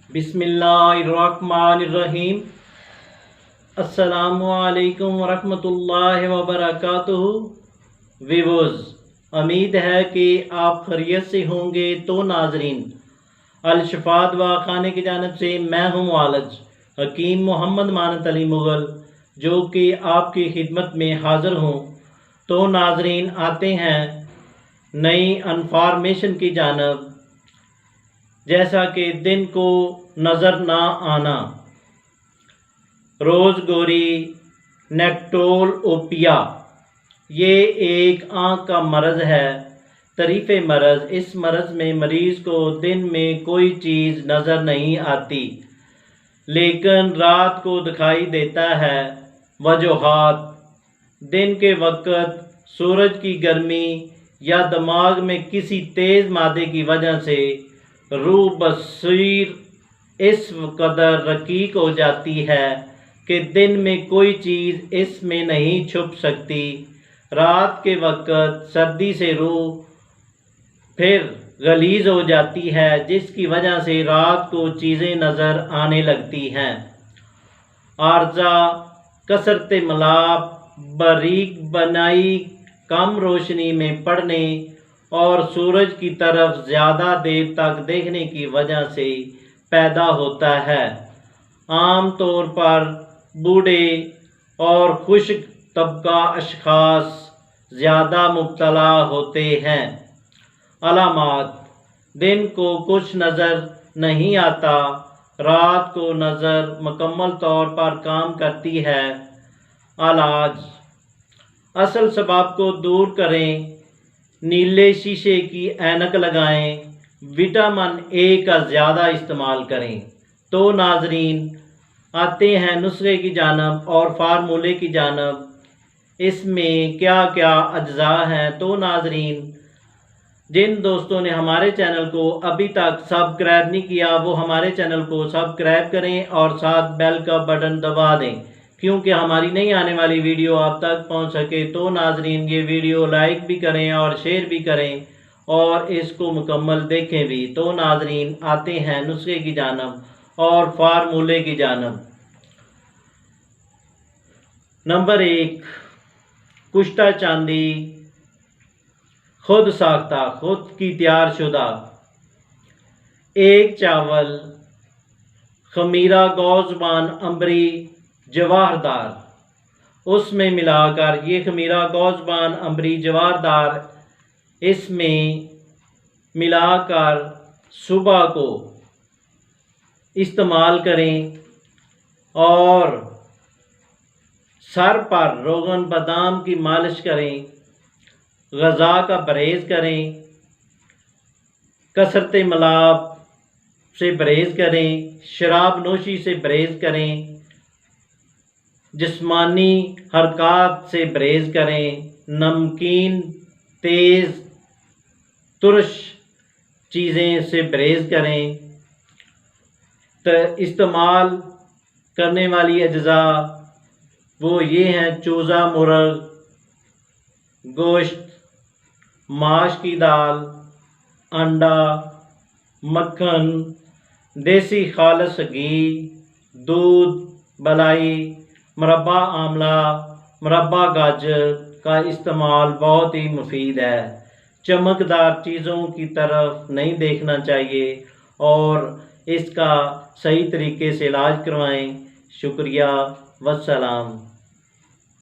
بسم اللہ الرحمن الرحیم۔ السلام علیکم ورحمۃ اللہ وبرکاتہ۔ ویورز، امید ہے کہ آپ خیریت سے ہوں گے۔ تو ناظرین، الشفا دعا خانے کی جانب سے میں ہوں معالج حکیم محمد مانت علی مغل، جو کہ آپ کی خدمت میں حاضر ہوں۔ تو ناظرین، آتے ہیں نئی انفارمیشن کی جانب، جیسا کہ دن کو نظر نہ آنا، روزگوری نیکٹول اوپیا، یہ ایک آنکھ کا مرض ہے، طریف مرض۔ اس مرض میں مریض کو دن میں کوئی چیز نظر نہیں آتی، لیکن رات کو دکھائی دیتا ہے۔ وجوہات: دن کے وقت سورج کی گرمی یا دماغ میں کسی تیز مادے کی وجہ سے روح بصیر اس قدر رقیق ہو جاتی ہے کہ دن میں کوئی چیز اس میں نہیں چھپ سکتی۔ رات کے وقت سردی سے روح پھر غلیظ ہو جاتی ہے، جس کی وجہ سے رات کو چیزیں نظر آنے لگتی ہیں۔ عارضہ: کثرت ملاپ، باریک بینائی، کم روشنی میں پڑھنے اور سورج کی طرف زیادہ دیر تک دیکھنے کی وجہ سے پیدا ہوتا ہے۔ عام طور پر بوڑھے اور خشک طبقہ اشخاص زیادہ مبتلا ہوتے ہیں۔ علامات: دن کو کچھ نظر نہیں آتا، رات کو نظر مکمل طور پر کام کرتی ہے۔ علاج: اصل سبب کو دور کریں، نیلے شیشے کی اینک لگائیں، وٹامن اے کا زیادہ استعمال کریں۔ تو ناظرین، آتے ہیں نسخے کی جانب اور فارمولے کی جانب، اس میں کیا کیا اجزاء ہیں۔ تو ناظرین، جن دوستوں نے ہمارے چینل کو ابھی تک سبسکرائب نہیں کیا، وہ ہمارے چینل کو سبسکرائب کریں اور ساتھ بیل کا بٹن دبا دیں، کیونکہ ہماری نئی آنے والی ویڈیو آپ تک پہنچ سکے۔ تو ناظرین، یہ ویڈیو لائک بھی کریں اور شیئر بھی کریں اور اس کو مکمل دیکھیں بھی۔ تو ناظرین، آتے ہیں نسخے کی جانب اور فارمولے کی جانب۔ نمبر 1، کشتہ چاندی خود ساختہ، خود کی تیار شدہ۔ 1 چاول، خمیرہ گوزبان امبری جواہر دار، اس میں ملا کر یہ خمیرہ گوزبان امبری جواہر دار اس میں ملا کر صبح کو استعمال کریں اور سر پر روغن بادام کی مالش کریں۔ غذا کا پرہیز کریں، کثرت ملاپ سے پرہیز کریں، شراب نوشی سے پرہیز کریں، جسمانی حرکات سے پرہیز کریں، نمکین، تیز، ترش چیزیں سے پرہیز کریں۔ استعمال کرنے والی اجزاء وہ یہ ہیں: چوزہ مرغ، گوشت، ماش کی دال، انڈا، مکھن، دیسی خالص گھی، دودھ، بلائی، مربع آملہ، مربع گاجر کا استعمال بہت ہی مفید ہے۔ چمکدار چیزوں کی طرف نہیں دیکھنا چاہیے اور اس کا صحیح طریقے سے علاج کروائیں۔ شکریہ، والسلام۔